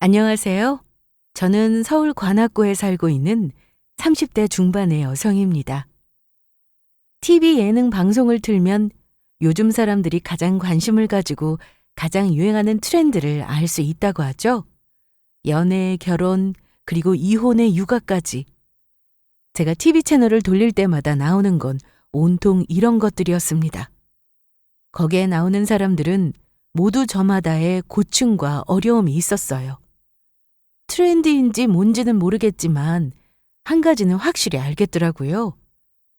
안녕하세요. 저는 서울 관악구에 살고 있는 30대 중반의 여성입니다. TV 예능 방송을 틀면 요즘 사람들이 가장 관심을 가지고 가장 유행하는 트렌드를 알 수 있다고 하죠. 연애, 결혼, 그리고 이혼의 육아까지. 제가 TV 채널을 돌릴 때마다 나오는 건 온통 이런 것들이었습니다. 거기에 나오는 사람들은 모두 저마다의 고충과 어려움이 있었어요. 트렌드인지 뭔지는 모르겠지만 한 가지는 확실히 알겠더라고요.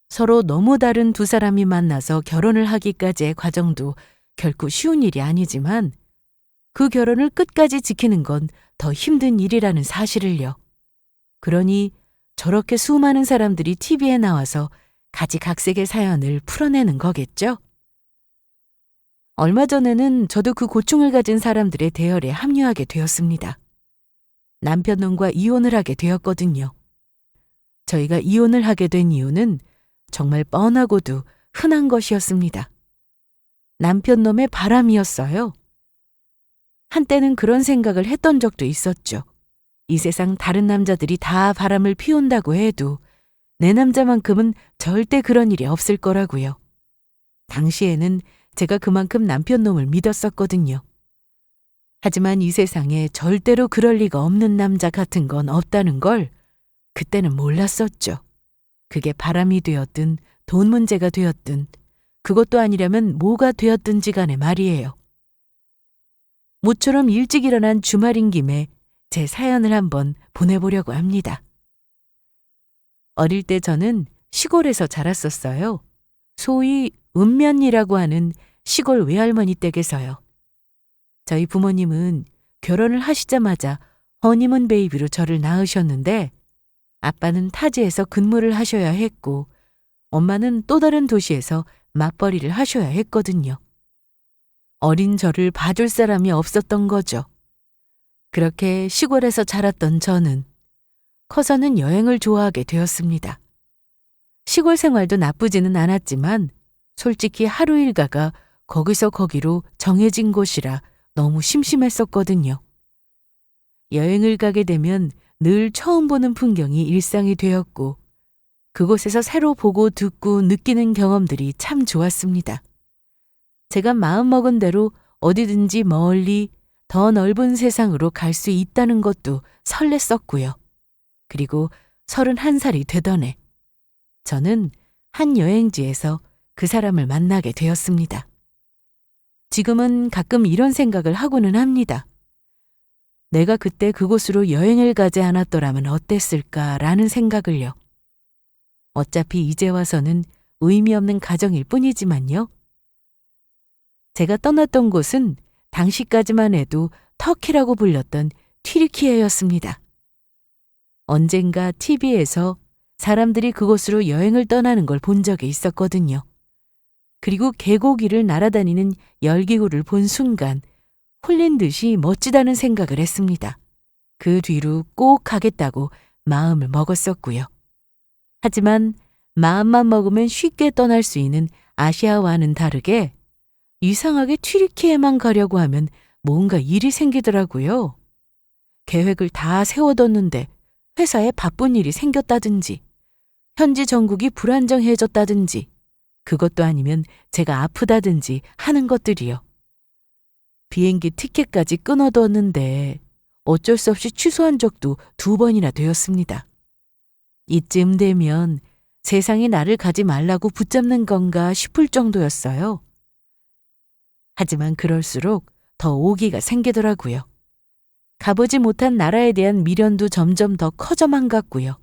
서로 너무 다른 두 사람이 만나서 결혼을 하기까지의 과정도 결코 쉬운 일이 아니지만 그 결혼을 끝까지 지키는 건 더 힘든 일이라는 사실을요. 그러니 저렇게 수많은 사람들이 TV에 나와서 가지각색의 사연을 풀어내는 거겠죠? 얼마 전에는 저도 그 고충을 가진 사람들의 대열에 합류하게 되었습니다. 남편놈과 이혼을 하게 되었거든요. 저희가 이혼을 하게 된 이유는 정말 뻔하고도 흔한 것이었습니다. 남편놈의 바람이었어요. 한때는 그런 생각을 했던 적도 있었죠. 이 세상 다른 남자들이 다 바람을 피운다고 해도 내 남자만큼은 절대 그런 일이 없을 거라고요. 당시에는 제가 그만큼 남편놈을 믿었었거든요. 하지만 이 세상에 절대로 그럴 리가 없는 남자 같은 건 없다는 걸 그때는 몰랐었죠. 그게 바람이 되었든 돈 문제가 되었든 그것도 아니라면 뭐가 되었든지 간에 말이에요. 모처럼 일찍 일어난 주말인 김에 제 사연을 한번 보내보려고 합니다. 어릴 때 저는 시골에서 자랐었어요. 소위 읍면이라고 하는 시골 외할머니 댁에서요. 저희 부모님은 결혼을 하시자마자 허니문 베이비로 저를 낳으셨는데 아빠는 타지에서 근무를 하셔야 했고 엄마는 또 다른 도시에서 맞벌이를 하셔야 했거든요. 어린 저를 봐줄 사람이 없었던 거죠. 그렇게 시골에서 자랐던 저는 커서는 여행을 좋아하게 되었습니다. 시골 생활도 나쁘지는 않았지만 솔직히 하루 일과가 거기서 거기로 정해진 곳이라 너무 심심했었거든요. 여행을 가게 되면 늘 처음 보는 풍경이 일상이 되었고 그곳에서 새로 보고 듣고 느끼는 경험들이 참 좋았습니다. 제가 마음먹은 대로 어디든지 멀리 더 넓은 세상으로 갈 수 있다는 것도 설렜었고요. 그리고 31살이 되던 해 저는 한 여행지에서 그 사람을 만나게 되었습니다. 지금은 가끔 이런 생각을 하고는 합니다. 내가 그때 그곳으로 여행을 가지 않았더라면 어땠을까라는 생각을요. 어차피 이제 와서는 의미 없는 가정일 뿐이지만요. 제가 떠났던 곳은 당시까지만 해도 터키라고 불렸던 튀르키예였습니다. 언젠가 TV에서 사람들이 그곳으로 여행을 떠나는 걸 본 적이 있었거든요. 그리고 계곡 위를 날아다니는 열기구를 본 순간 홀린 듯이 멋지다는 생각을 했습니다. 그 뒤로 꼭 가겠다고 마음을 먹었었고요. 하지만 마음만 먹으면 쉽게 떠날 수 있는 아시아와는 다르게 이상하게 튀르키예만 가려고 하면 뭔가 일이 생기더라고요. 계획을 다 세워뒀는데 회사에 바쁜 일이 생겼다든지 현지 정국이 불안정해졌다든지 그것도 아니면 제가 아프다든지 하는 것들이요. 비행기 티켓까지 끊어뒀는데 어쩔 수 없이 취소한 적도 2번이나 되었습니다. 이쯤 되면 세상이 나를 가지 말라고 붙잡는 건가 싶을 정도였어요. 하지만 그럴수록 더 오기가 생기더라고요. 가보지 못한 나라에 대한 미련도 점점 더 커져만 갔고요.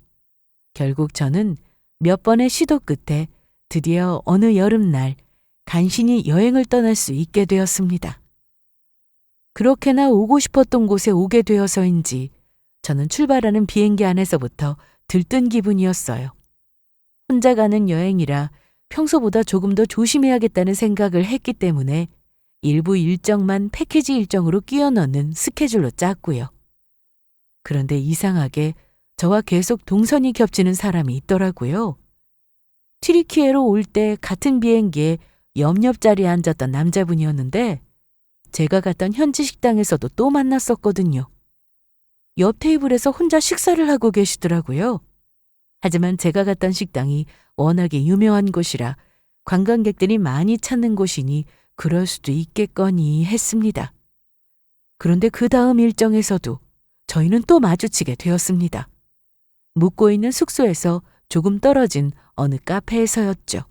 결국 저는 몇 번의 시도 끝에 드디어 어느 여름날 간신히 여행을 떠날 수 있게 되었습니다. 그렇게나 오고 싶었던 곳에 오게 되어서인지 저는 출발하는 비행기 안에서부터 들뜬 기분이었어요. 혼자 가는 여행이라 평소보다 조금 더 조심해야겠다는 생각을 했기 때문에 일부 일정만 패키지 일정으로 끼워 넣는 스케줄로 짰고요. 그런데 이상하게 저와 계속 동선이 겹치는 사람이 있더라고요. 튀르키예로 올 때 같은 비행기에 옆옆 자리에 앉았던 남자분이었는데 제가 갔던 현지 식당에서도 또 만났었거든요. 옆 테이블에서 혼자 식사를 하고 계시더라고요. 하지만 제가 갔던 식당이 워낙에 유명한 곳이라 관광객들이 많이 찾는 곳이니 그럴 수도 있겠거니 했습니다. 그런데 그 다음 일정에서도 저희는 또 마주치게 되었습니다. 묵고 있는 숙소에서 조금 떨어진 어느 카페에서였죠.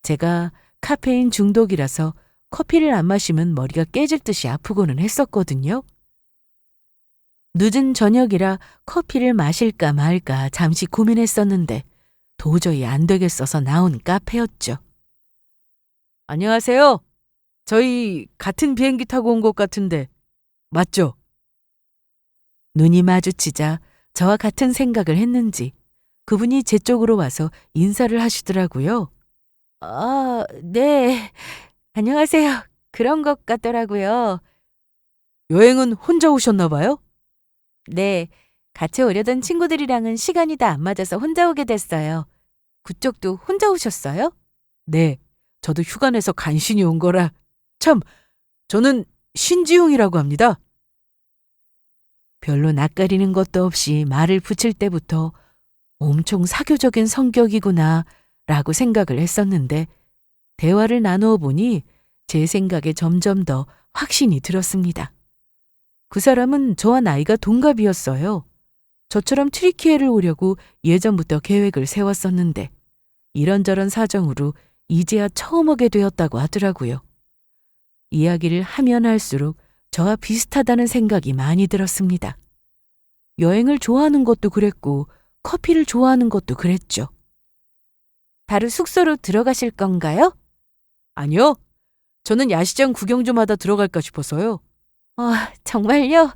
제가 카페인 중독이라서 커피를 안 마시면 머리가 깨질 듯이 아프고는 했었거든요. 늦은 저녁이라 커피를 마실까 말까 잠시 고민했었는데 도저히 안 되겠어서 나온 카페였죠. 안녕하세요. 저희 같은 비행기 타고 온 것 같은데 맞죠? 눈이 마주치자 저와 같은 생각을 했는지 그분이 제 쪽으로 와서 인사를 하시더라고요. 아, 네. 안녕하세요. 그런 것 같더라고요. 여행은 혼자 오셨나 봐요? 네. 같이 오려던 친구들이랑은 시간이 다 안 맞아서 혼자 오게 됐어요. 그쪽도 혼자 오셨어요? 네. 저도 휴가 내서 간신히 온 거라. 참, 저는 신지용이라고 합니다. 별로 낯가리는 것도 없이 말을 붙일 때부터 엄청 사교적인 성격이구나 라고 생각을 했었는데 대화를 나누어 보니 제 생각에 점점 더 확신이 들었습니다. 그 사람은 저와 나이가 동갑이었어요. 저처럼 트리키에를 오려고 예전부터 계획을 세웠었는데 이런저런 사정으로 이제야 처음 오게 되었다고 하더라고요. 이야기를 하면 할수록 저와 비슷하다는 생각이 많이 들었습니다. 여행을 좋아하는 것도 그랬고 커피를 좋아하는 것도 그랬죠. 바로 숙소로 들어가실 건가요? 아니요. 저는 야시장 구경 좀 하다 들어갈까 싶어서요. 정말요?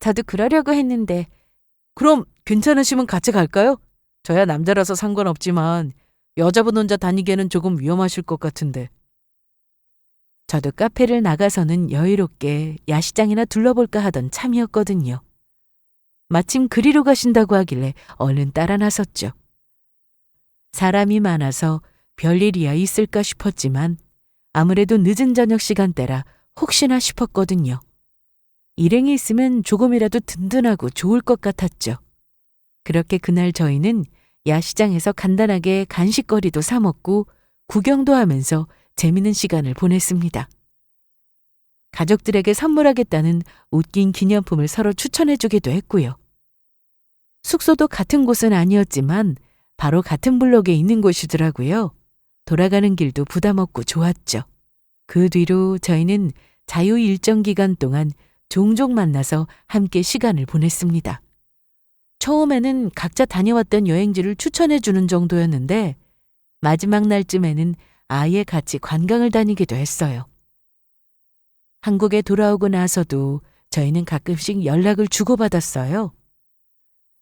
저도 그러려고 했는데. 그럼 괜찮으시면 같이 갈까요? 저야 남자라서 상관없지만 여자분 혼자 다니기에는 조금 위험하실 것 같은데. 저도 카페를 나가서는 여유롭게 야시장이나 둘러볼까 하던 참이었거든요. 마침 그리로 가신다고 하길래 얼른 따라 나섰죠. 사람이 많아서 별일이야 있을까 싶었지만 아무래도 늦은 저녁 시간대라 혹시나 싶었거든요. 일행이 있으면 조금이라도 든든하고 좋을 것 같았죠. 그렇게 그날 저희는 야시장에서 간단하게 간식거리도 사 먹고 구경도 하면서 재미있는 시간을 보냈습니다. 가족들에게 선물하겠다는 웃긴 기념품을 서로 추천해주기도 했고요. 숙소도 같은 곳은 아니었지만 바로 같은 블록에 있는 곳이더라고요. 돌아가는 길도 부담 없고 좋았죠. 그 뒤로 저희는 자유 일정 기간 동안 종종 만나서 함께 시간을 보냈습니다. 처음에는 각자 다녀왔던 여행지를 추천해주는 정도였는데 마지막 날쯤에는 아예 같이 관광을 다니기도 했어요. 한국에 돌아오고 나서도 저희는 가끔씩 연락을 주고받았어요.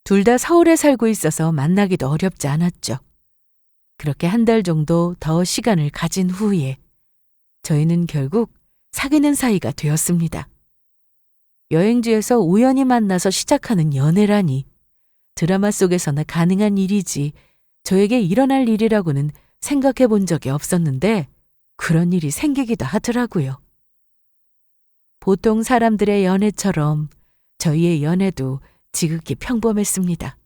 둘 다 서울에 살고 있어서 만나기도 어렵지 않았죠. 그렇게 한 달 정도 더 시간을 가진 후에 저희는 결국 사귀는 사이가 되었습니다. 여행지에서 우연히 만나서 시작하는 연애라니 드라마 속에서나 가능한 일이지 저에게 일어날 일이라고는 생각해 본 적이 없었는데 그런 일이 생기기도 하더라고요. 보통 사람들의 연애처럼 저희의 연애도 지극히 평범했습니다.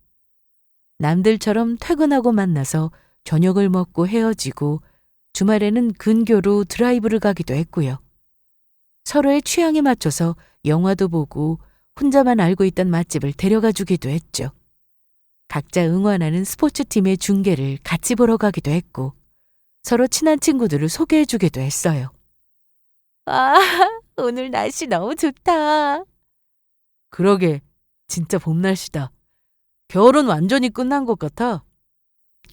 남들처럼 퇴근하고 만나서 저녁을 먹고 헤어지고 주말에는 근교로 드라이브를 가기도 했고요. 서로의 취향에 맞춰서 영화도 보고 혼자만 알고 있던 맛집을 데려가 주기도 했죠. 각자 응원하는 스포츠팀의 중계를 같이 보러 가기도 했고 서로 친한 친구들을 소개해 주기도 했어요. 아, 오늘 날씨 너무 좋다. 그러게, 진짜 봄 날씨다. 겨울은 완전히 끝난 것 같아.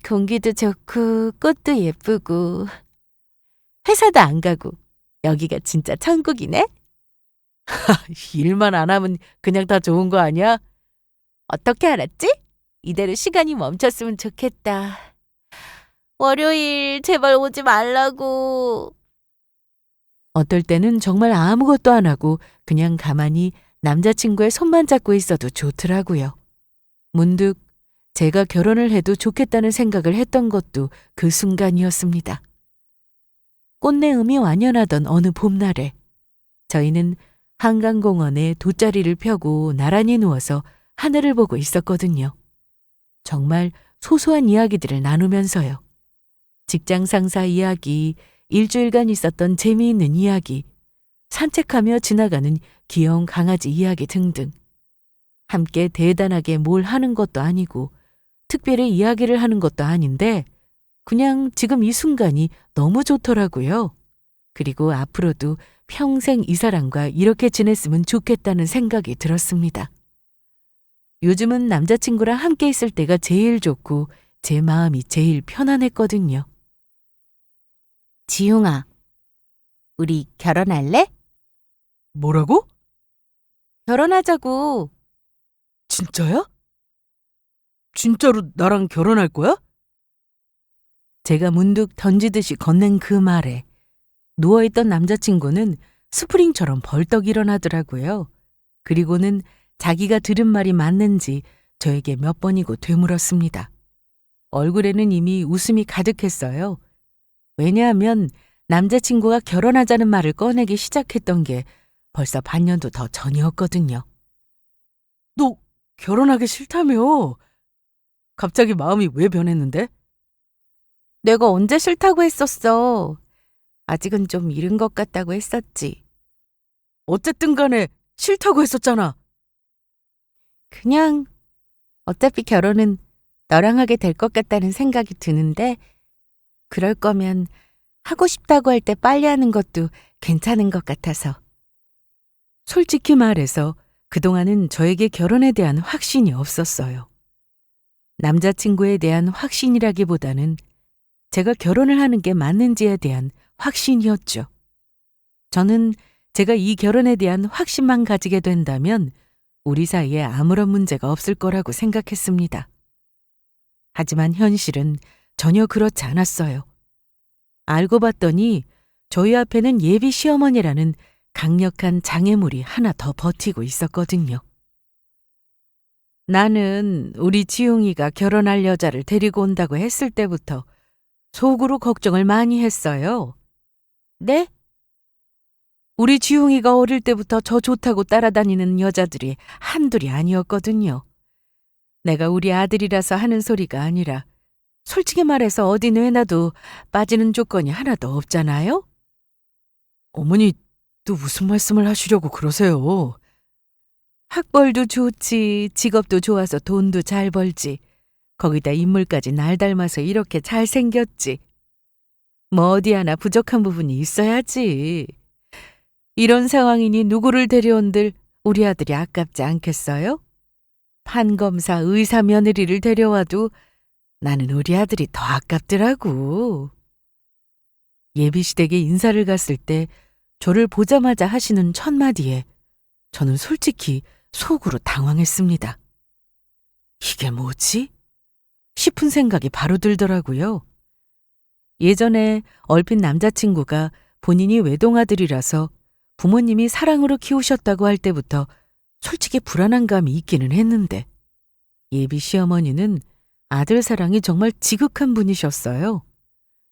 공기도 좋고 꽃도 예쁘고 회사도 안 가고 여기가 진짜 천국이네. 일만 안 하면 그냥 다 좋은 거 아니야? 어떻게 알았지? 이대로 시간이 멈췄으면 좋겠다. 월요일 제발 오지 말라고. 어떨 때는 정말 아무것도 안 하고 그냥 가만히 남자친구의 손만 잡고 있어도 좋더라고요. 문득 제가 결혼을 해도 좋겠다는 생각을 했던 것도 그 순간이었습니다. 꽃내음이 완연하던 어느 봄날에 저희는 한강공원에 돗자리를 펴고 나란히 누워서 하늘을 보고 있었거든요. 정말 소소한 이야기들을 나누면서요. 직장 상사 이야기, 일주일간 있었던 재미있는 이야기, 산책하며 지나가는 귀여운 강아지 이야기 등등. 함께 대단하게 뭘 하는 것도 아니고 특별히 이야기를 하는 것도 아닌데 그냥 지금 이 순간이 너무 좋더라고요. 그리고 앞으로도 평생 이 사람과 이렇게 지냈으면 좋겠다는 생각이 들었습니다. 요즘은 남자친구랑 함께 있을 때가 제일 좋고 제 마음이 제일 편안했거든요. 지용아, 우리 결혼할래? 뭐라고? 결혼하자고. 진짜야? 진짜로 나랑 결혼할 거야? 제가 문득 던지듯이 건넨 그 말에 누워있던 남자친구는 스프링처럼 벌떡 일어나더라고요. 그리고는 자기가 들은 말이 맞는지 저에게 몇 번이고 되물었습니다. 얼굴에는 이미 웃음이 가득했어요. 왜냐하면 남자친구가 결혼하자는 말을 꺼내기 시작했던 게 벌써 반년도 더 전이었거든요. 너 결혼하기 싫다며? 갑자기 마음이 왜 변했는데? 내가 언제 싫다고 했었어. 아직은 좀 이른 것 같다고 했었지. 어쨌든 간에 싫다고 했었잖아. 그냥 어차피 결혼은 너랑 하게 될 것 같다는 생각이 드는데 그럴 거면 하고 싶다고 할 때 빨리 하는 것도 괜찮은 것 같아서. 솔직히 말해서 그동안은 저에게 결혼에 대한 확신이 없었어요. 남자친구에 대한 확신이라기보다는 제가 결혼을 하는 게 맞는지에 대한 확신이었죠. 저는 제가 이 결혼에 대한 확신만 가지게 된다면 우리 사이에 아무런 문제가 없을 거라고 생각했습니다. 하지만 현실은 전혀 그렇지 않았어요. 알고 봤더니 저희 앞에는 예비 시어머니라는 강력한 장애물이 하나 더 버티고 있었거든요. 나는 우리 지용이가 결혼할 여자를 데리고 온다고 했을 때부터 속으로 걱정을 많이 했어요. 네? 우리 지용이가 어릴 때부터 저 좋다고 따라다니는 여자들이 한둘이 아니었거든요. 내가 우리 아들이라서 하는 소리가 아니라 솔직히 말해서 어디 내놔도 빠지는 조건이 하나도 없잖아요? 어머니, 또 무슨 말씀을 하시려고 그러세요? 학벌도 좋지, 직업도 좋아서 돈도 잘 벌지. 거기다 인물까지 날 닮아서 이렇게 잘생겼지. 뭐 어디 하나 부족한 부분이 있어야지. 이런 상황이니 누구를 데려온들 우리 아들이 아깝지 않겠어요? 판검사, 의사 며느리를 데려와도 나는 우리 아들이 더 아깝더라고. 예비시댁에 인사를 갔을 때 저를 보자마자 하시는 첫 마디에 저는 솔직히 속으로 당황했습니다. 이게 뭐지? 싶은 생각이 바로 들더라고요. 예전에 얼핏 남자친구가 본인이 외동아들이라서 부모님이 사랑으로 키우셨다고 할 때부터 솔직히 불안한 감이 있기는 했는데 예비 시어머니는 아들 사랑이 정말 지극한 분이셨어요.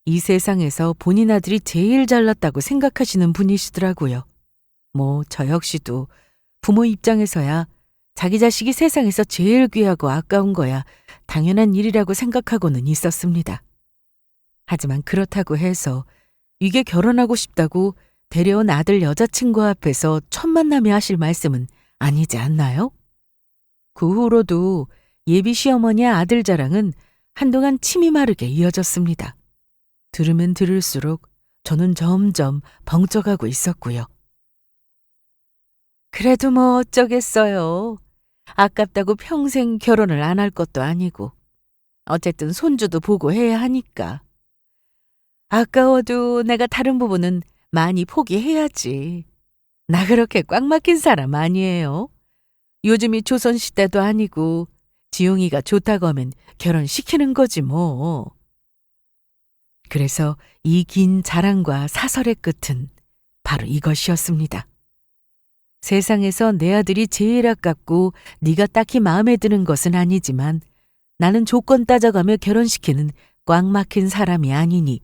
이 세상에서 본인 아들이 제일 잘났다고 생각하시는 분이시더라고요. 뭐 저 역시도 부모 입장에서야 자기 자식이 세상에서 제일 귀하고 아까운 거야 당연한 일이라고 생각하고는 있었습니다. 하지만 그렇다고 해서 이게 결혼하고 싶다고 데려온 아들 여자친구 앞에서 첫 만남에 하실 말씀은 아니지 않나요? 그 후로도 예비 시어머니의 아들 자랑은 한동안 침이 마르게 이어졌습니다. 들으면 들을수록 저는 점점 벙쪄가고 있었고요. 그래도 뭐 어쩌겠어요. 아깝다고 평생 결혼을 안 할 것도 아니고 어쨌든 손주도 보고 해야 하니까. 아까워도 내가 다른 부분은 많이 포기해야지. 나 그렇게 꽉 막힌 사람 아니에요. 요즘이 조선시대도 아니고 지용이가 좋다고 하면 결혼시키는 거지 뭐. 그래서 이 긴 자랑과 사설의 끝은 바로 이것이었습니다. 세상에서 내 아들이 제일 아깝고 네가 딱히 마음에 드는 것은 아니지만 나는 조건 따져가며 결혼시키는 꽉 막힌 사람이 아니니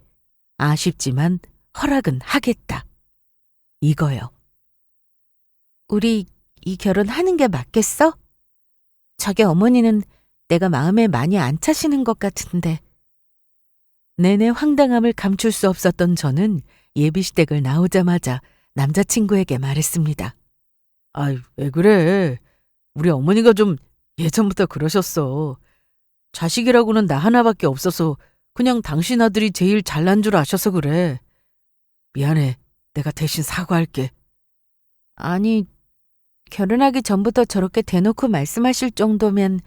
아쉽지만 허락은 하겠다. 이거요. 우리 이 결혼 하는 게 맞겠어? 저기 어머니는 내가 마음에 많이 안 차시는 것 같은데. 내내 황당함을 감출 수 없었던 저는 예비시댁을 나오자마자 남자친구에게 말했습니다. 아이, 왜 그래? 우리 어머니가 좀 예전부터 그러셨어. 자식이라고는 나 하나밖에 없어서 그냥 당신 아들이 제일 잘난 줄 아셔서 그래. 미안해. 내가 대신 사과할게. 아니, 결혼하기 전부터 저렇게 대놓고 말씀하실 정도면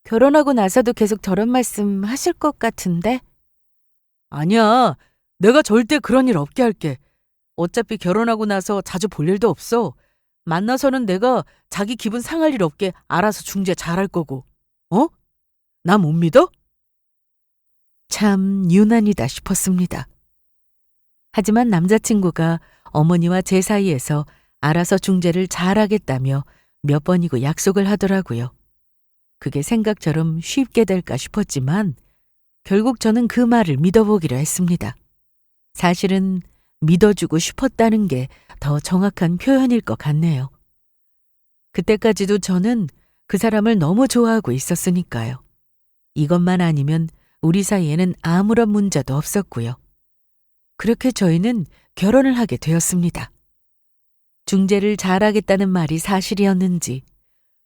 결혼하고 나서도 계속 저런 말씀 하실 것 같은데? 아니야. 내가 절대 그런 일 없게 할게. 어차피 결혼하고 나서 자주 볼 일도 없어. 만나서는 내가 자기 기분 상할 일 없게 알아서 중재 잘할 거고. 어? 나 못 믿어? 참 유난이다 싶었습니다. 하지만 남자친구가 어머니와 제 사이에서 알아서 중재를 잘하겠다며 몇 번이고 약속을 하더라고요. 그게 생각처럼 쉽게 될까 싶었지만 결국 저는 그 말을 믿어보기로 했습니다. 사실은 믿어주고 싶었다는 게 더 정확한 표현일 것 같네요. 그때까지도 저는 그 사람을 너무 좋아하고 있었으니까요. 이것만 아니면 우리 사이에는 아무런 문제도 없었고요. 그렇게 저희는 결혼을 하게 되었습니다. 중재를 잘하겠다는 말이 사실이었는지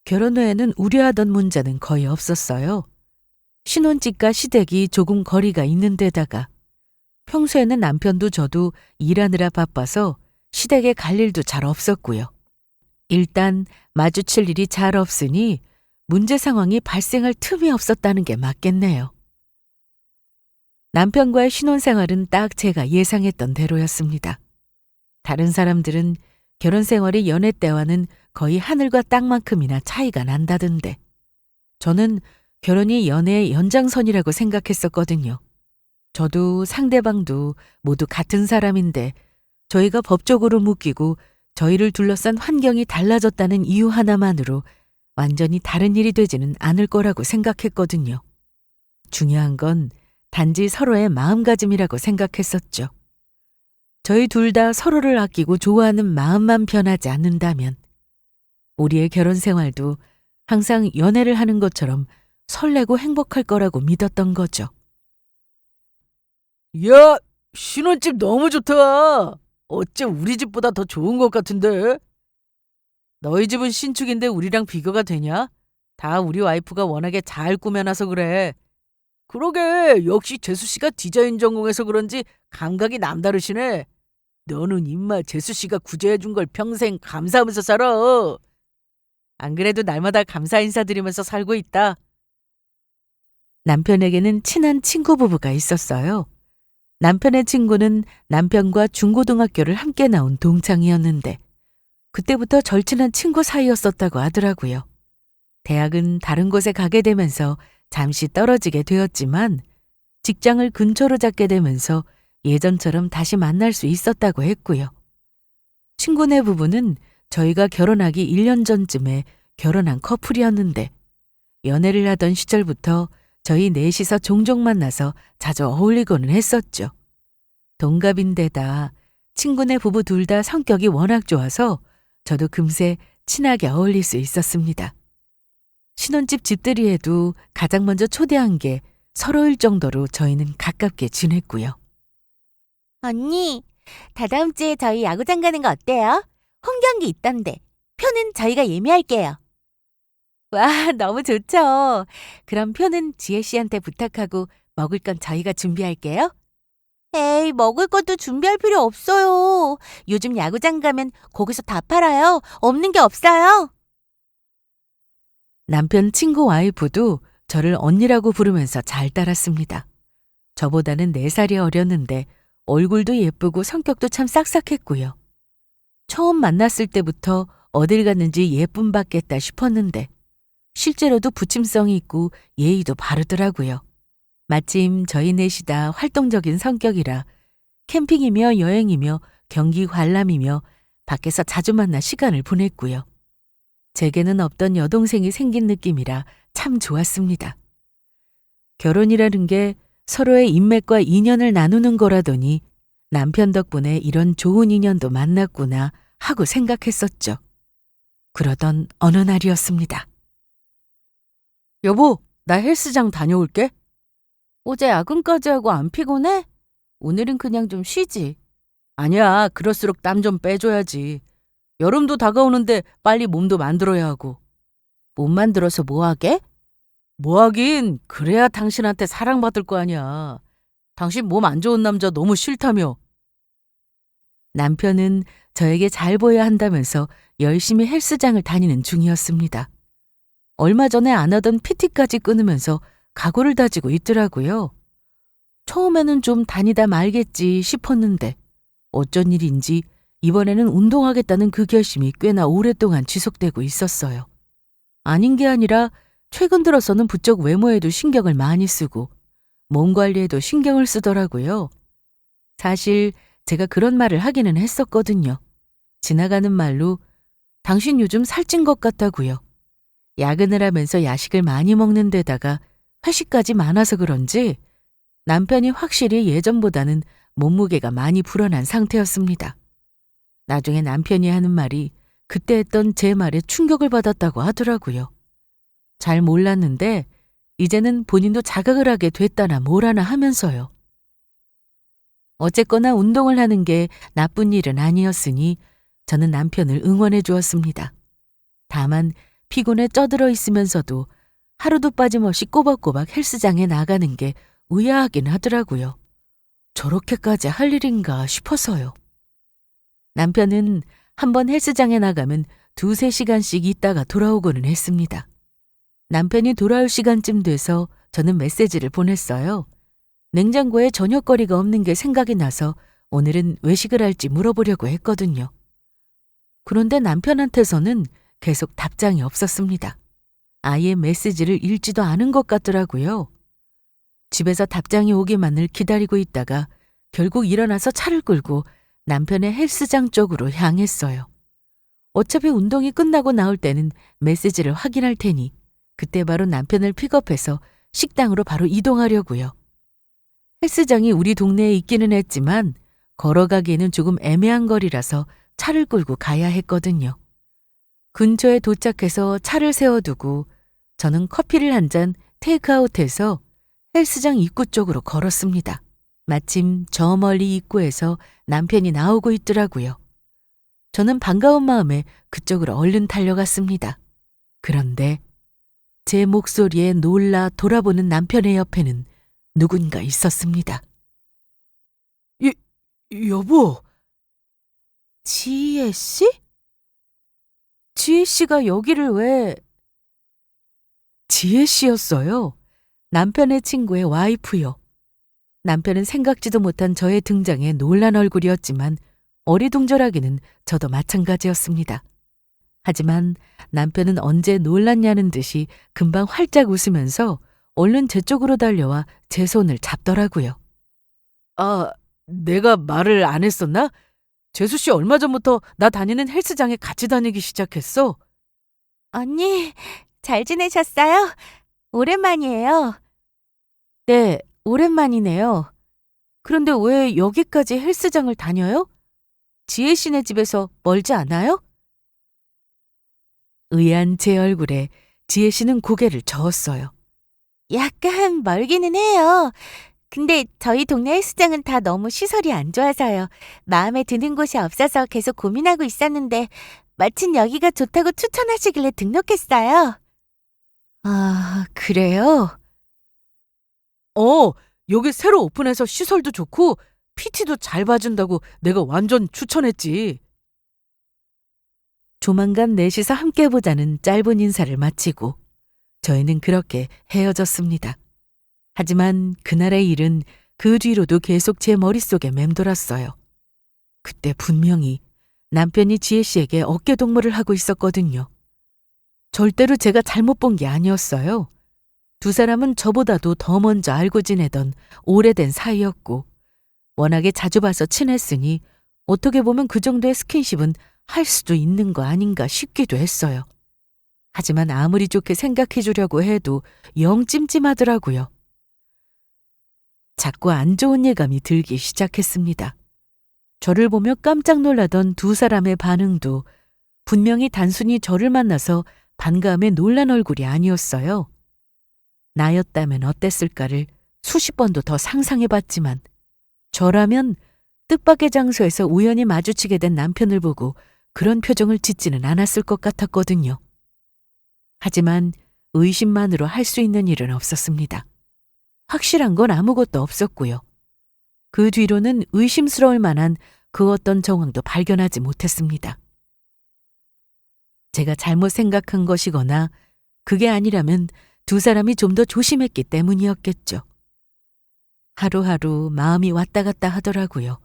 결혼 후에는 우려하던 문제는 거의 없었어요. 신혼집과 시댁이 조금 거리가 있는 데다가 평소에는 남편도 저도 일하느라 바빠서 시댁에 갈 일도 잘 없었고요. 일단 마주칠 일이 잘 없으니 문제 상황이 발생할 틈이 없었다는 게 맞겠네요. 남편과의 신혼생활은 딱 제가 예상했던 대로였습니다. 다른 사람들은 결혼 생활이 연애 때와는 거의 하늘과 땅만큼이나 차이가 난다던데 저는 결혼이 연애의 연장선이라고 생각했었거든요. 저도 상대방도 모두 같은 사람인데 저희가 법적으로 묶이고 저희를 둘러싼 환경이 달라졌다는 이유 하나만으로 완전히 다른 일이 되지는 않을 거라고 생각했거든요. 중요한 건 단지 서로의 마음가짐이라고 생각했었죠. 저희 둘 다 서로를 아끼고 좋아하는 마음만 변하지 않는다면 우리의 결혼 생활도 항상 연애를 하는 것처럼 설레고 행복할 거라고 믿었던 거죠. 야, 신혼집 너무 좋다. 어째 우리 집보다 더 좋은 것 같은데? 너희 집은 신축인데 우리랑 비교가 되냐? 다 우리 와이프가 워낙에 잘 꾸며놔서 그래. 그러게, 역시 재수 씨가 디자인 전공해서 그런지 감각이 남다르시네. 너는 임마 재수 씨가 구제해준 걸 평생 감사하면서 살아. 안 그래도 날마다 감사 인사드리면서 살고 있다. 남편에게는 친한 친구 부부가 있었어요. 남편의 친구는 남편과 중고등학교를 함께 나온 동창이었는데 그때부터 절친한 친구 사이였었다고 하더라고요. 대학은 다른 곳에 가게 되면서 잠시 떨어지게 되었지만 직장을 근처로 잡게 되면서 예전처럼 다시 만날 수 있었다고 했고요. 친구네 부부는 저희가 결혼하기 1년 전쯤에 결혼한 커플이었는데 연애를 하던 시절부터 저희 넷이서 종종 만나서 자주 어울리고는 했었죠. 동갑인데다 친구네 부부 둘 다 성격이 워낙 좋아서 저도 금세 친하게 어울릴 수 있었습니다. 신혼집 집들이에도 가장 먼저 초대한 게 서로일 정도로 저희는 가깝게 지냈고요. 언니, 다다음 주에 저희 야구장 가는 거 어때요? 홈경기 있던데. 표는 저희가 예매할게요. 와, 너무 좋죠. 그럼 표는 지혜 씨한테 부탁하고 먹을 건 저희가 준비할게요. 에이, 먹을 것도 준비할 필요 없어요. 요즘 야구장 가면 거기서 다 팔아요. 없는 게 없어요. 남편 친구 와이프도 저를 언니라고 부르면서 잘 따랐습니다. 저보다는 4살이 어렸는데 얼굴도 예쁘고 성격도 참 싹싹했고요. 처음 만났을 때부터 어딜 갔는지 예쁨 받겠다 싶었는데 실제로도 부침성이 있고 예의도 바르더라고요. 마침 저희 넷이 다 활동적인 성격이라 캠핑이며 여행이며 경기 관람이며 밖에서 자주 만나 시간을 보냈고요. 제게는 없던 여동생이 생긴 느낌이라 참 좋았습니다. 결혼이라는 게 서로의 인맥과 인연을 나누는 거라더니 남편 덕분에 이런 좋은 인연도 만났구나 하고 생각했었죠. 그러던 어느 날이었습니다. 여보, 나 헬스장 다녀올게. 어제 야근까지 하고 안 피곤해? 오늘은 그냥 좀 쉬지. 아니야, 그럴수록 땀 좀 빼줘야지. 여름도 다가오는데 빨리 몸도 만들어야 하고. 못 만들어서 뭐 하게? 뭐 하긴, 그래야 당신한테 사랑받을 거 아니야. 당신 몸 안 좋은 남자 너무 싫다며. 남편은 저에게 잘 보여야 한다면서 열심히 헬스장을 다니는 중이었습니다. 얼마 전에 안 하던 PT까지 끊으면서 각오를 다지고 있더라고요. 처음에는 좀 다니다 말겠지 싶었는데 어쩐 일인지 이번에는 운동하겠다는 그 결심이 꽤나 오랫동안 지속되고 있었어요. 아닌 게 아니라 최근 들어서는 부쩍 외모에도 신경을 많이 쓰고 몸 관리에도 신경을 쓰더라고요. 사실 제가 그런 말을 하기는 했었거든요. 지나가는 말로 당신 요즘 살찐 것 같다고요. 야근을 하면서 야식을 많이 먹는 데다가 회식까지 많아서 그런지 남편이 확실히 예전보다는 몸무게가 많이 불어난 상태였습니다. 나중에 남편이 하는 말이 그때 했던 제 말에 충격을 받았다고 하더라고요. 잘 몰랐는데 이제는 본인도 자각을 하게 됐다나 뭐라나 하면서요. 어쨌거나 운동을 하는 게 나쁜 일은 아니었으니 저는 남편을 응원해 주었습니다. 다만 피곤에 쪄들어 있으면서도 하루도 빠짐없이 꼬박꼬박 헬스장에 나가는 게 의아하긴 하더라고요. 저렇게까지 할 일인가 싶어서요. 남편은 한번 헬스장에 나가면 2~3시간씩 있다가 돌아오고는 했습니다. 남편이 돌아올 시간쯤 돼서 저는 메시지를 보냈어요. 냉장고에 저녁거리가 없는 게 생각이 나서 오늘은 외식을 할지 물어보려고 했거든요. 그런데 남편한테서는 계속 답장이 없었습니다. 아예 메시지를 읽지도 않은 것 같더라고요. 집에서 답장이 오기만을 기다리고 있다가 결국 일어나서 차를 끌고 남편의 헬스장 쪽으로 향했어요. 어차피 운동이 끝나고 나올 때는 메시지를 확인할 테니 그때 바로 남편을 픽업해서 식당으로 바로 이동하려고요. 헬스장이 우리 동네에 있기는 했지만 걸어가기에는 조금 애매한 거리라서 차를 끌고 가야 했거든요. 근처에 도착해서 차를 세워두고 저는 커피를 한 잔 테이크아웃해서 헬스장 입구 쪽으로 걸었습니다. 마침 저 멀리 입구에서 남편이 나오고 있더라고요. 저는 반가운 마음에 그쪽으로 얼른 달려갔습니다. 그런데 제 목소리에 놀라 돌아보는 남편의 옆에는 누군가 있었습니다. 여보. 지혜 씨? 지혜 씨가 여기를 왜... 지혜 씨였어요. 남편의 친구의 와이프요. 남편은 생각지도 못한 저의 등장에 놀란 얼굴이었지만 어리둥절하기는 저도 마찬가지였습니다. 하지만 남편은 언제 놀랐냐는 듯이 금방 활짝 웃으면서 얼른 제 쪽으로 달려와 제 손을 잡더라고요. 아, 내가 말을 안 했었나? 재수 씨 얼마 전부터 나 다니는 헬스장에 같이 다니기 시작했어. 언니, 잘 지내셨어요? 오랜만이에요. 네, 오랜만이네요. 그런데 왜 여기까지 헬스장을 다녀요? 지혜 씨네 집에서 멀지 않아요? 의아한 제 얼굴에 지혜 씨는 고개를 저었어요. 약간 멀기는 해요. 근데 저희 동네 헬스장은 다 너무 시설이 안 좋아서요. 마음에 드는 곳이 없어서 계속 고민하고 있었는데 마침 여기가 좋다고 추천하시길래 등록했어요. 아, 그래요? 여기 새로 오픈해서 시설도 좋고 PT도 잘 봐준다고 내가 완전 추천했지. 조만간 넷이서 함께 보자는 짧은 인사를 마치고 저희는 그렇게 헤어졌습니다. 하지만 그날의 일은 그 뒤로도 계속 제 머릿속에 맴돌았어요. 그때 분명히 남편이 지혜 씨에게 어깨동무를 하고 있었거든요. 절대로 제가 잘못 본 게 아니었어요. 두 사람은 저보다도 더 먼저 알고 지내던 오래된 사이였고 워낙에 자주 봐서 친했으니 어떻게 보면 그 정도의 스킨십은 할 수도 있는 거 아닌가 싶기도 했어요. 하지만 아무리 좋게 생각해 주려고 해도 영 찜찜하더라고요. 자꾸 안 좋은 예감이 들기 시작했습니다. 저를 보며 깜짝 놀라던 두 사람의 반응도 분명히 단순히 저를 만나서 반감에 놀란 얼굴이 아니었어요. 나였다면 어땠을까를 수십 번도 더 상상해봤지만 저라면 뜻밖의 장소에서 우연히 마주치게 된 남편을 보고 그런 표정을 짓지는 않았을 것 같았거든요. 하지만 의심만으로 할 수 있는 일은 없었습니다. 확실한 건 아무것도 없었고요. 그 뒤로는 의심스러울 만한 그 어떤 정황도 발견하지 못했습니다. 제가 잘못 생각한 것이거나 그게 아니라면 두 사람이 좀 더 조심했기 때문이었겠죠. 하루하루 마음이 왔다 갔다 하더라고요.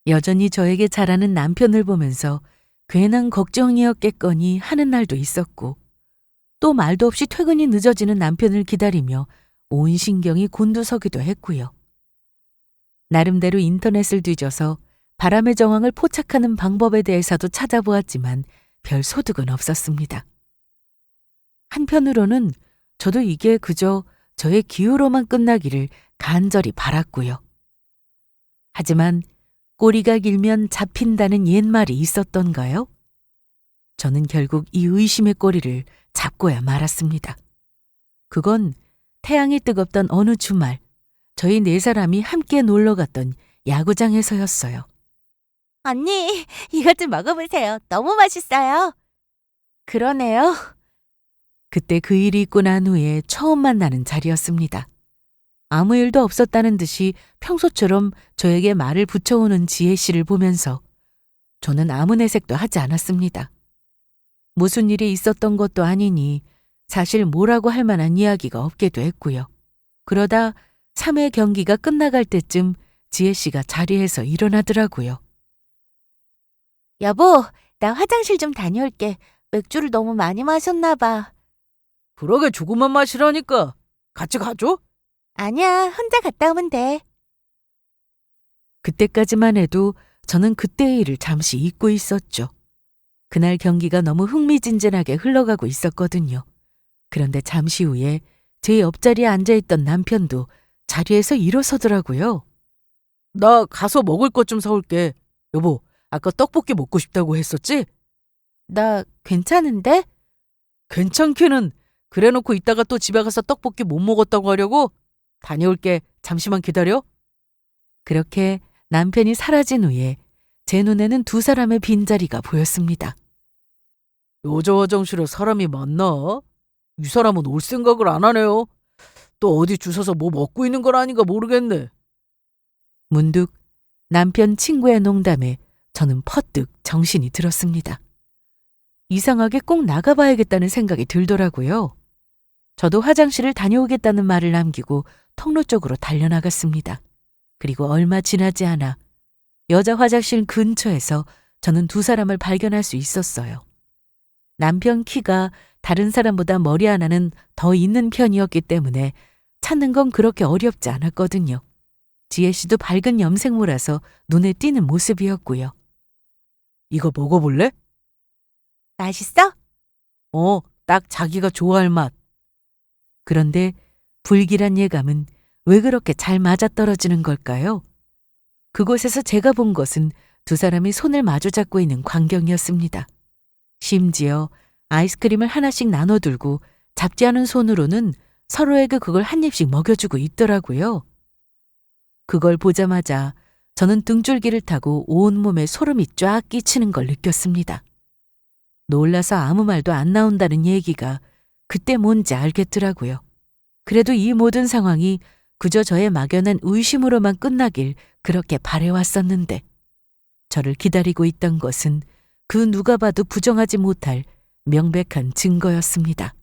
여전히 저에게 잘하는 남편을 보면서 괜한 걱정이었겠거니 하는 날도 있었고 또 말도 없이 퇴근이 늦어지는 남편을 기다리며 온 신경이 곤두서기도 했고요. 나름대로 인터넷을 뒤져서 바람의 정황을 포착하는 방법에 대해서도 찾아보았지만 별 소득은 없었습니다. 한편으로는 저도 이게 그저 저의 기우로만 끝나기를 간절히 바랐고요. 하지만 꼬리가 길면 잡힌다는 옛말이 있었던가요? 저는 결국 이 의심의 꼬리를 잡고야 말았습니다. 그건 태양이 뜨겁던 어느 주말, 저희 네 사람이 함께 놀러 갔던 야구장에서였어요. 언니, 이것 좀 먹어보세요. 너무 맛있어요. 그러네요. 그때 그 일이 있고 난 후에 처음 만나는 자리였습니다. 아무 일도 없었다는 듯이 평소처럼 저에게 말을 붙여오는 지혜 씨를 보면서 저는 아무 내색도 하지 않았습니다. 무슨 일이 있었던 것도 아니니 사실 뭐라고 할 만한 이야기가 없기도 했고요. 그러다 3회 경기가 끝나갈 때쯤 지혜 씨가 자리에서 일어나더라고요. 여보, 나 화장실 좀 다녀올게. 맥주를 너무 많이 마셨나 봐. 그러게 조금만 마시라니까. 같이 가줘? 아니야, 혼자 갔다 오면 돼. 그때까지만 해도 저는 그때의 일을 잠시 잊고 있었죠. 그날 경기가 너무 흥미진진하게 흘러가고 있었거든요. 그런데 잠시 후에 제 옆자리에 앉아있던 남편도 자리에서 일어서더라고요. 나 가서 먹을 것 좀 사올게. 여보, 아까 떡볶이 먹고 싶다고 했었지? 나 괜찮은데? 괜찮기는. 그래놓고 이따가 또 집에 가서 떡볶이 못 먹었다고 하려고? 다녀올게. 잠시만 기다려. 그렇게 남편이 사라진 후에 제 눈에는 두 사람의 빈자리가 보였습니다. 여자 화장실에 사람이 많나? 이 사람은 올 생각을 안 하네요. 또 어디 주워서 뭐 먹고 있는 건 아닌가 모르겠네. 문득 남편 친구의 농담에 저는 퍼뜩 정신이 들었습니다. 이상하게 꼭 나가봐야겠다는 생각이 들더라고요. 저도 화장실을 다녀오겠다는 말을 남기고 통로 쪽으로 달려나갔습니다. 그리고 얼마 지나지 않아 여자 화장실 근처에서 저는 두 사람을 발견할 수 있었어요. 남편 키가 다른 사람보다 머리 하나는 더 있는 편이었기 때문에 찾는 건 그렇게 어렵지 않았거든요. 지혜 씨도 밝은 염색모라서 눈에 띄는 모습이었고요. 이거 먹어볼래? 맛있어? 딱 자기가 좋아할 맛. 그런데 불길한 예감은 왜 그렇게 잘 맞아떨어지는 걸까요? 그곳에서 제가 본 것은 두 사람이 손을 마주 잡고 있는 광경이었습니다. 심지어 아이스크림을 하나씩 나눠들고 잡지 않은 손으로는 서로에게 그걸 한 입씩 먹여주고 있더라고요. 그걸 보자마자 저는 등줄기를 타고 온몸에 소름이 쫙 끼치는 걸 느꼈습니다. 놀라서 아무 말도 안 나온다는 얘기가 그때 뭔지 알겠더라고요. 그래도 이 모든 상황이 그저 저의 막연한 의심으로만 끝나길 그렇게 바래왔었는데 저를 기다리고 있던 것은 그 누가 봐도 부정하지 못할 명백한 증거였습니다.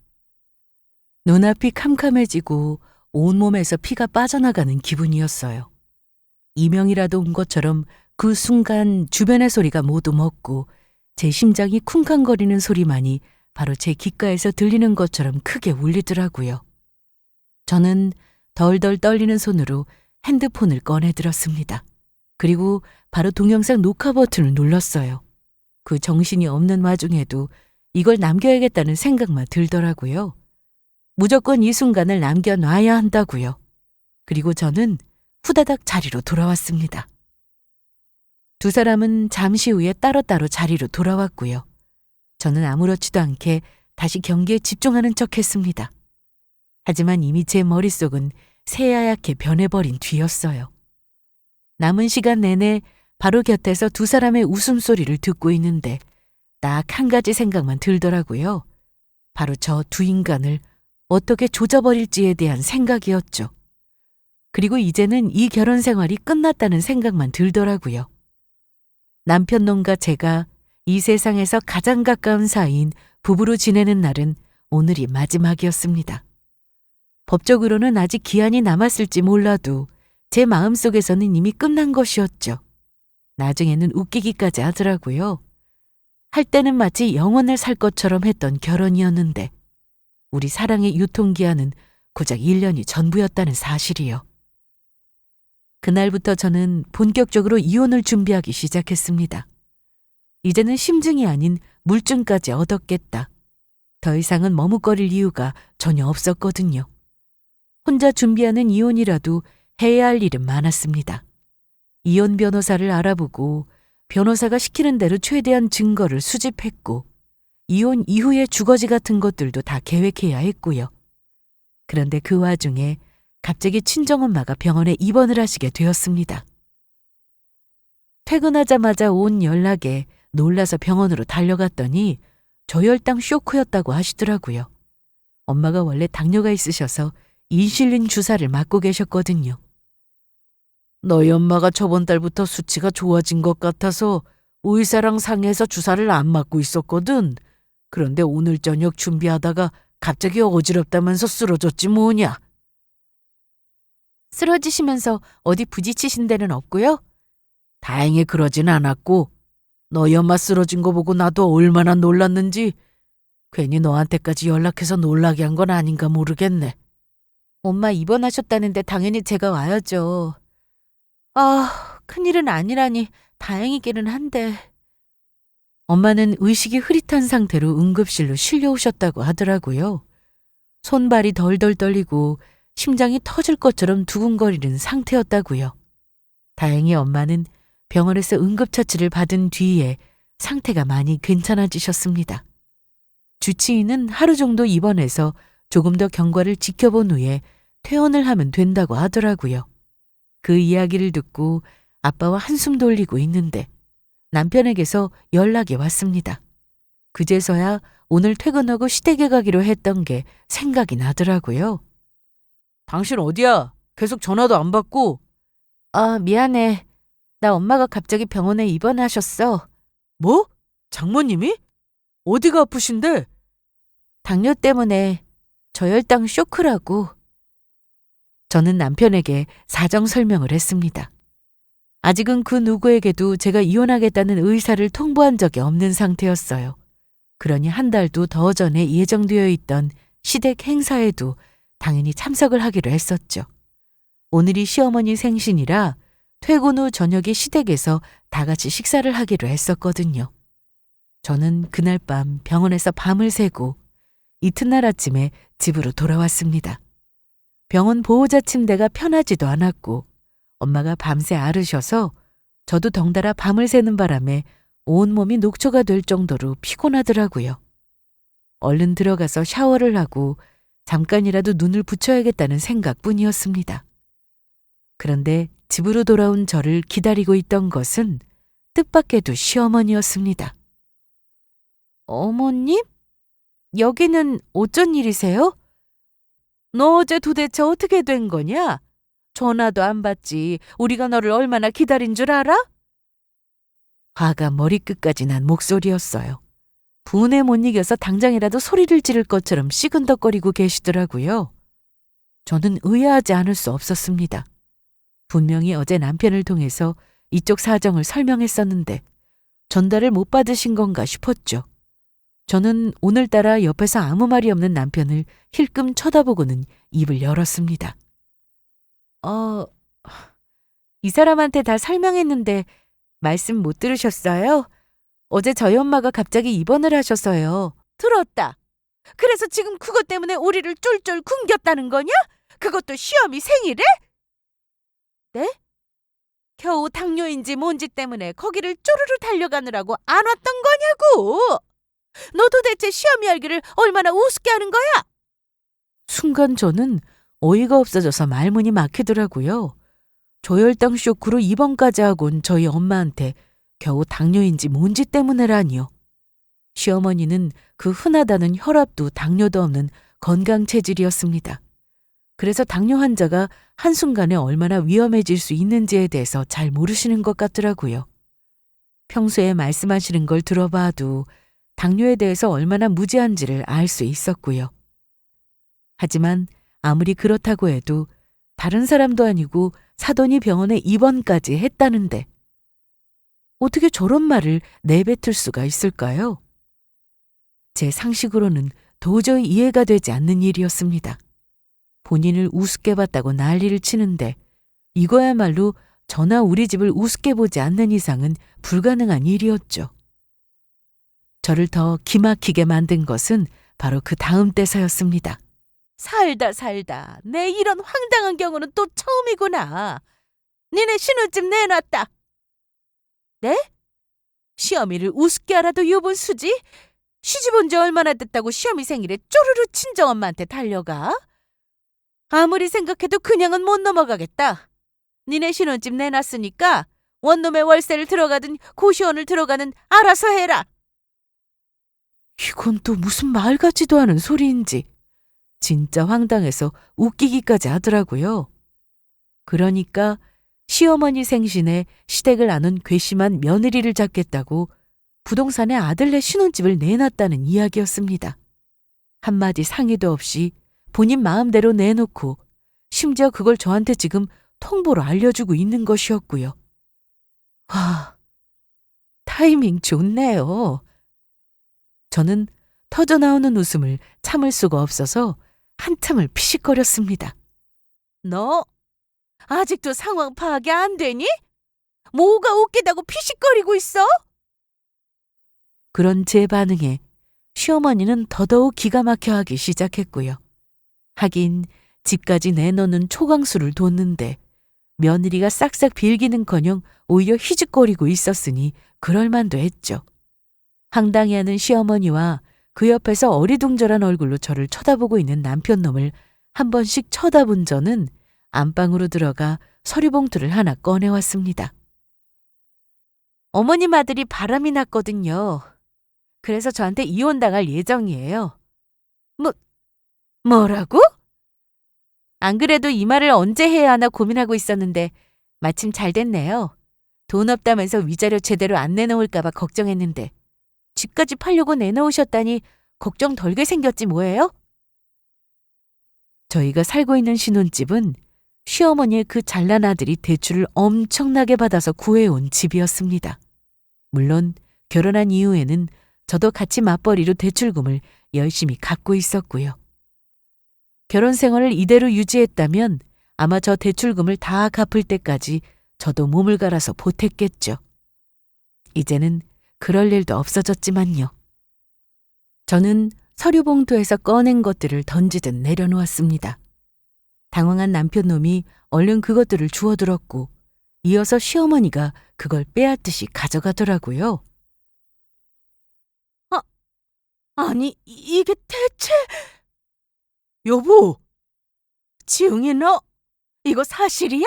눈앞이 캄캄해지고 온몸에서 피가 빠져나가는 기분이었어요. 이명이라도 온 것처럼 그 순간 주변의 소리가 모두 멎고 제 심장이 쿵쾅거리는 소리만이 바로 제 귓가에서 들리는 것처럼 크게 울리더라고요. 저는 덜덜 떨리는 손으로 핸드폰을 꺼내들었습니다. 그리고 바로 동영상 녹화 버튼을 눌렀어요. 그 정신이 없는 와중에도 이걸 남겨야겠다는 생각만 들더라고요. 무조건 이 순간을 남겨놔야 한다고요. 그리고 저는 후다닥 자리로 돌아왔습니다. 두 사람은 잠시 후에 따로따로 자리로 돌아왔고요. 저는 아무렇지도 않게 다시 경기에 집중하는 척 했습니다. 하지만 이미 제 머릿속은 새하얗게 변해버린 뒤였어요. 남은 시간 내내 바로 곁에서 두 사람의 웃음소리를 듣고 있는데 딱 한 가지 생각만 들더라고요. 바로 저 두 인간을 어떻게 조져버릴지에 대한 생각이었죠. 그리고 이제는 이 결혼 생활이 끝났다는 생각만 들더라고요. 남편놈과 제가 이 세상에서 가장 가까운 사이인 부부로 지내는 날은 오늘이 마지막이었습니다. 법적으로는 아직 기한이 남았을지 몰라도 제 마음속에서는 이미 끝난 것이었죠. 나중에는 웃기기까지 하더라고요. 할 때는 마치 영원을 살 것처럼 했던 결혼이었는데 우리 사랑의 유통기한은 고작 1년이 전부였다는 사실이요. 그날부터 저는 본격적으로 이혼을 준비하기 시작했습니다. 이제는 심증이 아닌 물증까지 얻었겠다. 더 이상은 머뭇거릴 이유가 전혀 없었거든요. 혼자 준비하는 이혼이라도 해야 할 일은 많았습니다. 이혼 변호사를 알아보고 변호사가 시키는 대로 최대한 증거를 수집했고 이혼 이후의 주거지 같은 것들도 다 계획해야 했고요. 그런데 그 와중에 갑자기 친정엄마가 병원에 입원을 하시게 되었습니다. 퇴근하자마자 온 연락에 놀라서 병원으로 달려갔더니 저혈당 쇼크였다고 하시더라고요. 엄마가 원래 당뇨가 있으셔서 인슐린 주사를 맞고 계셨거든요. 너희 엄마가 저번 달부터 수치가 좋아진 것 같아서 의사랑 상의해서 주사를 안 맞고 있었거든. 그런데 오늘 저녁 준비하다가 갑자기 어지럽다면서 쓰러졌지 뭐냐. 쓰러지시면서 어디 부딪히신 데는 없고요? 다행히 그러진 않았고 너희 엄마 쓰러진 거 보고 나도 얼마나 놀랐는지 괜히 너한테까지 연락해서 놀라게 한 건 아닌가 모르겠네. 엄마 입원하셨다는데 당연히 제가 와야죠. 아, 큰일은 아니라니 다행이기는 한데. 엄마는 의식이 흐릿한 상태로 응급실로 실려오셨다고 하더라고요. 손발이 덜덜 떨리고 심장이 터질 것처럼 두근거리는 상태였다고요. 다행히 엄마는 병원에서 응급처치를 받은 뒤에 상태가 많이 괜찮아지셨습니다. 주치의는 하루 정도 입원해서 조금 더 경과를 지켜본 후에 퇴원을 하면 된다고 하더라고요. 그 이야기를 듣고 아빠와 한숨 돌리고 있는데 남편에게서 연락이 왔습니다. 그제서야 오늘 퇴근하고 시댁에 가기로 했던 게 생각이 나더라고요. 당신 어디야? 계속 전화도 안 받고. 아, 미안해. 나 엄마가 갑자기 병원에 입원하셨어. 뭐? 장모님이? 어디가 아프신데? 당뇨 때문에 저혈당 쇼크라고. 저는 남편에게 사정 설명을 했습니다. 아직은 그 누구에게도 제가 이혼하겠다는 의사를 통보한 적이 없는 상태였어요. 그러니 한 달도 더 전에 예정되어 있던 시댁 행사에도 당연히 참석을 하기로 했었죠. 오늘이 시어머니 생신이라 퇴근 후 저녁에 시댁에서 다 같이 식사를 하기로 했었거든요. 저는 그날 밤 병원에서 밤을 새고 이튿날 아침에 집으로 돌아왔습니다. 병원 보호자 침대가 편하지도 않았고 엄마가 밤새 앓으셔서 저도 덩달아 밤을 새는 바람에 온몸이 녹초가 될 정도로 피곤하더라고요. 얼른 들어가서 샤워를 하고 잠깐이라도 눈을 붙여야겠다는 생각뿐이었습니다. 그런데 집으로 돌아온 저를 기다리고 있던 것은 뜻밖에도 시어머니였습니다. 어머님? 여기는 어쩐 일이세요? 너 어제 도대체 어떻게 된 거냐? 전화도 안 받지. 우리가 너를 얼마나 기다린 줄 알아? 화가 머리끝까지 난 목소리였어요. 분에 못 이겨서 당장이라도 소리를 지를 것처럼 시근덕거리고 계시더라고요. 저는 의아하지 않을 수 없었습니다. 분명히 어제 남편을 통해서 이쪽 사정을 설명했었는데 전달을 못 받으신 건가 싶었죠. 저는 오늘따라 옆에서 아무 말이 없는 남편을 힐끔 쳐다보고는 입을 열었습니다. 이 사람한테 다 설명했는데 말씀 못 들으셨어요? 어제 저희 엄마가 갑자기 입원을 하셔서요. 들었다. 그래서 지금 그것 때문에 우리를 쫄쫄 굶겼다는 거냐? 그것도 시어미 생일에? 네? 겨우 당뇨인지 뭔지 때문에 거기를 쪼르르 달려가느라고 안 왔던 거냐고! 너 도대체 시어미 알기를 얼마나 우습게 하는 거야? 순간 저는 어이가 없어져서 말문이 막히더라고요. 저혈당 쇼크로 입원까지 하곤 저희 엄마한테 겨우 당뇨인지 뭔지 때문에라니요. 시어머니는 그 흔하다는 혈압도 당뇨도 없는 건강 체질이었습니다. 그래서 당뇨 환자가 한순간에 얼마나 위험해질 수 있는지에 대해서 잘 모르시는 것 같더라고요. 평소에 말씀하시는 걸 들어봐도 당뇨에 대해서 얼마나 무지한지를 알 수 있었고요. 하지만 아무리 그렇다고 해도 다른 사람도 아니고 사돈이 병원에 입원까지 했다는데 어떻게 저런 말을 내뱉을 수가 있을까요? 제 상식으로는 도저히 이해가 되지 않는 일이었습니다. 본인을 우습게 봤다고 난리를 치는데 이거야말로 저나 우리 집을 우습게 보지 않는 이상은 불가능한 일이었죠. 저를 더 기막히게 만든 것은 바로 그 다음 대사였습니다. 살다 내 이런 황당한 경우는 또 처음이구나. 니네 신혼집 내놨다. 네? 시어미를 우습게 알아도 유분수지? 시집 온 지 얼마나 됐다고 시어미 생일에 쪼르르 친정엄마한테 달려가? 아무리 생각해도 그냥은 못 넘어가겠다. 니네 신혼집 내놨으니까 원룸에 월세를 들어가든 고시원을 들어가든 알아서 해라. 이건 또 무슨 말 같지도 않은 소리인지 진짜 황당해서 웃기기까지 하더라고요. 그러니까 시어머니 생신에 시댁을 나눈 괘씸한 며느리를 잡겠다고 부동산에 아들네 신혼집을 내놨다는 이야기였습니다. 한마디 상의도 없이 본인 마음대로 내놓고 심지어 그걸 저한테 지금 통보로 알려주고 있는 것이었고요. 와, 타이밍 좋네요. 저는 터져나오는 웃음을 참을 수가 없어서 한참을 피식거렸습니다. 너 아직도 상황 파악이 안 되니? 뭐가 웃기다고 피식거리고 있어? 그런 제 반응에 시어머니는 더더욱 기가 막혀 하기 시작했고요. 하긴 집까지 내놓는 초강수를 뒀는데 며느리가 싹싹 빌기는커녕 오히려 휘죽거리고 있었으니 그럴만도 했죠. 황당해하는 시어머니와 그 옆에서 어리둥절한 얼굴로 저를 쳐다보고 있는 남편놈을 한 번씩 쳐다본 저는 안방으로 들어가 서류봉투를 하나 꺼내왔습니다. 어머님 아들이 바람이 났거든요. 그래서 저한테 이혼당할 예정이에요. 뭐라고? 안 그래도 이 말을 언제 해야 하나 고민하고 있었는데 마침 잘 됐네요. 돈 없다면서 위자료 제대로 안 내놓을까 봐 걱정했는데 집까지 팔려고 내놓으셨다니 걱정 덜게 생겼지 뭐예요? 저희가 살고 있는 신혼집은 시어머니의 그 잘난 아들이 대출을 엄청나게 받아서 구해온 집이었습니다. 물론 결혼한 이후에는 저도 같이 맞벌이로 대출금을 열심히 갚고 있었고요. 결혼 생활을 이대로 유지했다면 아마 저 대출금을 다 갚을 때까지 저도 몸을 갈아서 보탰겠죠. 이제는 그럴 일도 없어졌지만요. 저는 서류 봉투에서 꺼낸 것들을 던지듯 내려놓았습니다. 당황한 남편놈이 얼른 그것들을 주워들었고 이어서 시어머니가 그걸 빼앗듯이 가져가더라고요. 아니 이게 대체... 여보, 지웅이 너 이거 사실이야?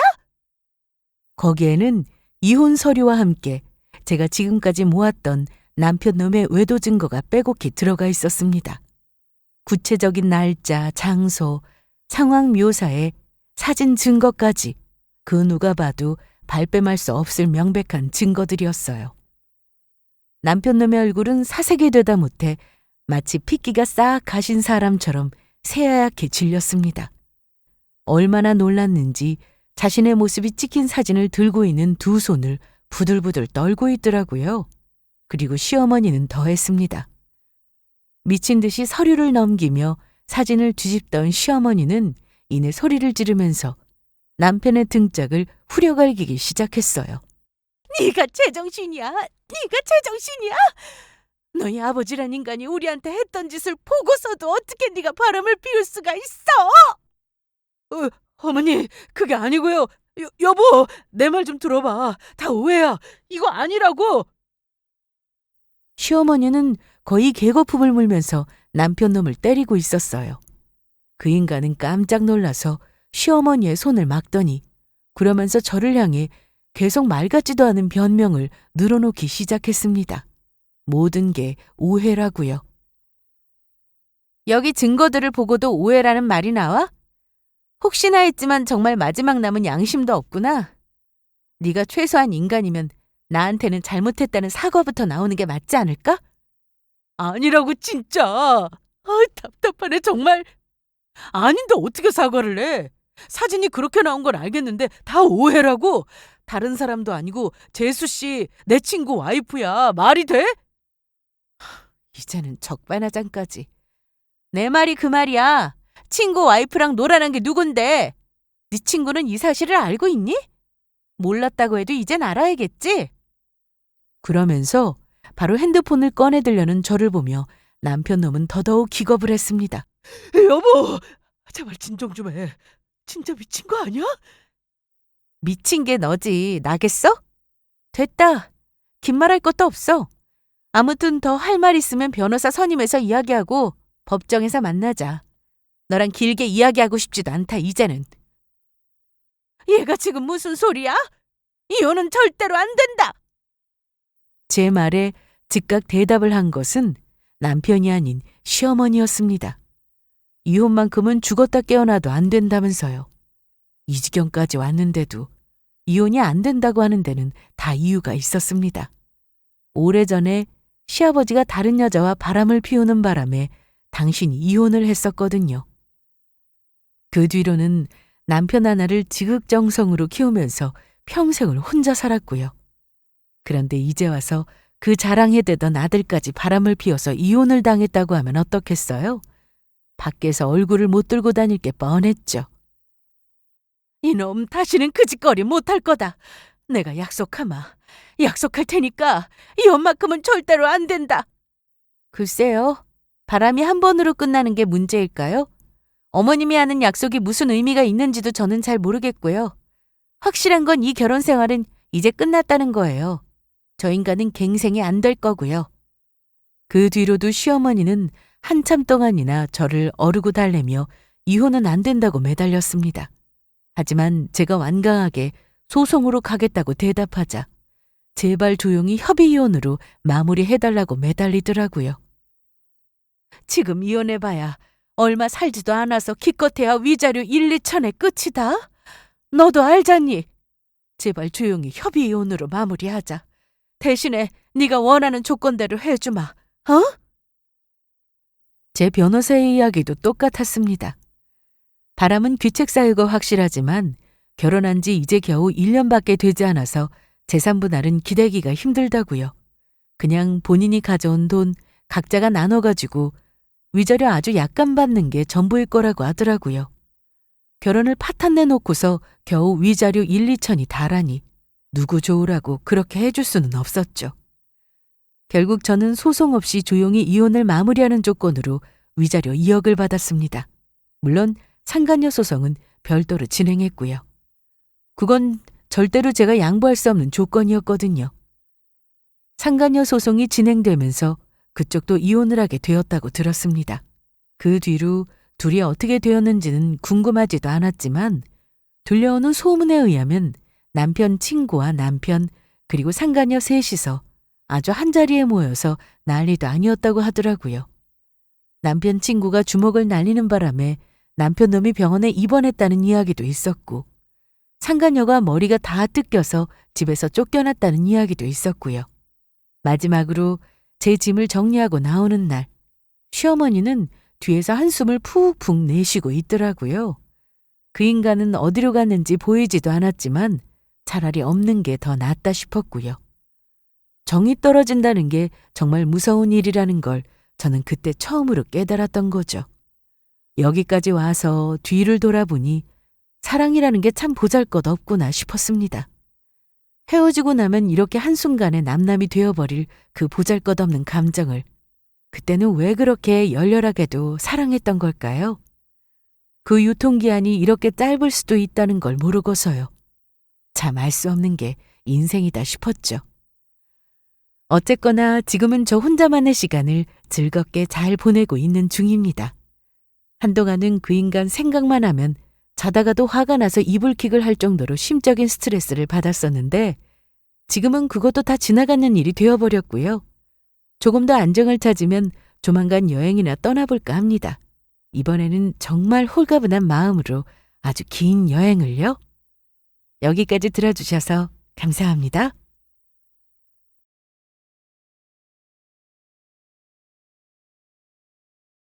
거기에는 이혼 서류와 함께 제가 지금까지 모았던 남편놈의 외도 증거가 빼곡히 들어가 있었습니다. 구체적인 날짜, 장소, 상황 묘사에 사진 증거까지 그 누가 봐도 발뺌할 수 없을 명백한 증거들이었어요. 남편놈의 얼굴은 사색이 되다 못해 마치 핏기가 싹 가신 사람처럼 새하얗게 질렸습니다. 얼마나 놀랐는지 자신의 모습이 찍힌 사진을 들고 있는 두 손을 부들부들 떨고 있더라고요. 그리고 시어머니는 더했습니다. 미친 듯이 서류를 넘기며 사진을 뒤집던 시어머니는 이내 소리를 지르면서 남편의 등짝을 후려갈기기 시작했어요. 네가 제정신이야? 네가 제정신이야? 너희 아버지란 인간이 우리한테 했던 짓을 보고서도 어떻게 네가 바람을 피울 수가 있어? 어머니, 그게 아니고요. 여보, 내 말 좀 들어봐. 다 오해야. 이거 아니라고. 시어머니는 거의 개거품을 물면서 남편놈을 때리고 있었어요. 그 인간은 깜짝 놀라서 시어머니의 손을 막더니 그러면서 저를 향해 계속 말 같지도 않은 변명을 늘어놓기 시작했습니다. 모든 게 오해라고요. 여기 증거들을 보고도 오해라는 말이 나와? 혹시나 했지만 정말 마지막 남은 양심도 없구나. 네가 최소한 인간이면 나한테는 잘못했다는 사과부터 나오는 게 맞지 않을까? 아니라고 진짜. 답답하네 정말. 아닌데 어떻게 사과를 해? 사진이 그렇게 나온 건 알겠는데 다 오해라고? 다른 사람도 아니고 재수 씨, 내 친구 와이프야. 말이 돼? 이제는 적반하장까지. 내 말이 그 말이야. 친구 와이프랑 놀아난 게 누군데? 네 친구는 이 사실을 알고 있니? 몰랐다고 해도 이젠 알아야겠지? 그러면서 바로 핸드폰을 꺼내들려는 저를 보며 남편 놈은 더더욱 기겁을 했습니다. 여보, 제발 진정 좀 해. 진짜 미친 거 아니야? 미친 게 너지. 나겠어? 됐다. 긴 말할 것도 없어. 아무튼 더 할 말 있으면 변호사 선임해서 이야기하고 법정에서 만나자. 너랑 길게 이야기하고 싶지도 않다, 이제는. 얘가 지금 무슨 소리야? 이혼은 절대로 안 된다. 제 말에 즉각 대답을 한 것은 남편이 아닌 시어머니였습니다. 이혼만큼은 죽었다 깨어나도 안 된다면서요. 이 지경까지 왔는데도 이혼이 안 된다고 하는 데는 다 이유가 있었습니다. 오래전에 시아버지가 다른 여자와 바람을 피우는 바람에 당신이 이혼을 했었거든요. 그 뒤로는 남편 하나를 지극정성으로 키우면서 평생을 혼자 살았고요. 그런데 이제 와서 그 자랑해대던 아들까지 바람을 피워서 이혼을 당했다고 하면 어떻겠어요? 밖에서 얼굴을 못 들고 다닐 게 뻔했죠. 이놈 다시는 그 짓거리 못할 거다. 내가 약속하마. 약속할 테니까 이혼만큼은 절대로 안 된다. 글쎄요. 바람이 한 번으로 끝나는 게 문제일까요? 어머님이 하는 약속이 무슨 의미가 있는지도 저는 잘 모르겠고요. 확실한 건 이 결혼 생활은 이제 끝났다는 거예요. 저 인간은 갱생이 안 될 거고요. 그 뒤로도 시어머니는 한참 동안이나 저를 어르고 달래며 이혼은 안 된다고 매달렸습니다. 하지만 제가 완강하게 소송으로 가겠다고 대답하자 제발 조용히 협의 이혼으로 마무리해달라고 매달리더라고요. 지금 이혼해봐야 얼마 살지도 않아서 기껏해야 위자료 1, 2천의 끝이다. 너도 알잖니? 제발 조용히 협의 이혼으로 마무리하자. 대신에 네가 원하는 조건대로 해주마. 어? 제 변호사의 이야기도 똑같았습니다. 바람은 귀책 사유가 확실하지만 결혼한 지 이제 겨우 1년밖에 되지 않아서 재산 분할은 기대기가 힘들다고요. 그냥 본인이 가져온 돈 각자가 나눠가지고 위자료 아주 약간 받는 게 전부일 거라고 하더라고요. 결혼을 파탄내놓고서 겨우 위자료 1, 2천이 다라니 누구 좋으라고 그렇게 해줄 수는 없었죠. 결국 저는 소송 없이 조용히 이혼을 마무리하는 조건으로 위자료 2억을 받았습니다. 물론 상간녀 소송은 별도로 진행했고요. 그건 절대로 제가 양보할 수 없는 조건이었거든요. 상간녀 소송이 진행되면서 그쪽도 이혼을 하게 되었다고 들었습니다. 그 뒤로 둘이 어떻게 되었는지는 궁금하지도 않았지만 들려오는 소문에 의하면 남편 친구와 남편 그리고 상간녀 셋이서 아주 한자리에 모여서 난리도 아니었다고 하더라고요. 남편 친구가 주먹을 날리는 바람에 남편 놈이 병원에 입원했다는 이야기도 있었고 상간녀가 머리가 다 뜯겨서 집에서 쫓겨났다는 이야기도 있었고요. 마지막으로 제 짐을 정리하고 나오는 날 시어머니는 뒤에서 한숨을 푹푹 내쉬고 있더라고요. 그 인간은 어디로 갔는지 보이지도 않았지만 차라리 없는 게 더 낫다 싶었고요. 정이 떨어진다는 게 정말 무서운 일이라는 걸 저는 그때 처음으로 깨달았던 거죠. 여기까지 와서 뒤를 돌아보니 사랑이라는 게 참 보잘것없구나 싶었습니다. 헤어지고 나면 이렇게 한순간에 남남이 되어버릴 그 보잘것없는 감정을 그때는 왜 그렇게 열렬하게도 사랑했던 걸까요? 그 유통기한이 이렇게 짧을 수도 있다는 걸 모르고서요. 참 알 수 없는 게 인생이다 싶었죠. 어쨌거나 지금은 저 혼자만의 시간을 즐겁게 잘 보내고 있는 중입니다. 한동안은 그 인간 생각만 하면 자다가도 화가 나서 이불킥을 할 정도로 심적인 스트레스를 받았었는데 지금은 그것도 다 지나가는 일이 되어버렸고요. 조금 더 안정을 찾으면 조만간 여행이나 떠나볼까 합니다. 이번에는 정말 홀가분한 마음으로 아주 긴 여행을요. 여기까지 들어주셔서 감사합니다.